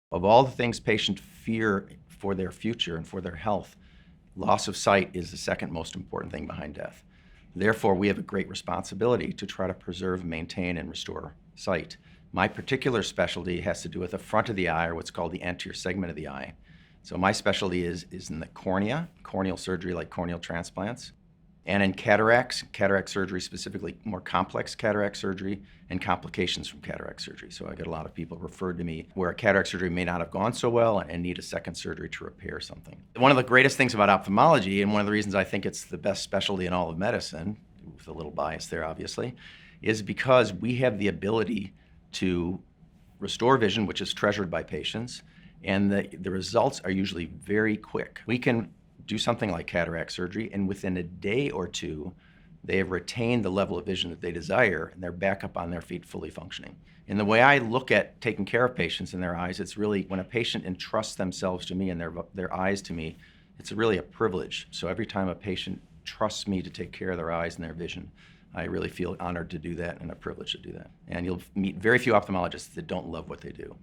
Of all the things patients fear for their future and for their health, loss of sight is the second most important thing behind death. Therefore, we have a great responsibility to try to preserve, maintain, and restore sight. My particular specialty has to do with the front of the eye, or what's called the anterior segment of the eye. So my specialty is in the cornea, corneal surgery like corneal transplants, and in cataracts, cataract surgery specifically, more complex cataract surgery and complications from cataract surgery. So I get a lot of people referred to me where a cataract surgery may not have gone so well and need a second surgery to repair something. One of the greatest things about ophthalmology, and one of the reasons I think it's the best specialty in all of medicine, with a little bias there obviously, is because we have the ability to restore vision, which is treasured by patients, and the results are usually very quick. We can do something like cataract surgery, and within a day or two, they have retained the level of vision that they desire, and they're back up on their feet fully functioning. And the way I look at taking care of patients and their eyes, it's really when a patient entrusts themselves to me and their eyes to me, it's really a privilege. So every time a patient trusts me to take care of their eyes and their vision, I really feel honored to do that and a privilege to do that. And you'll meet very few ophthalmologists that don't love what they do.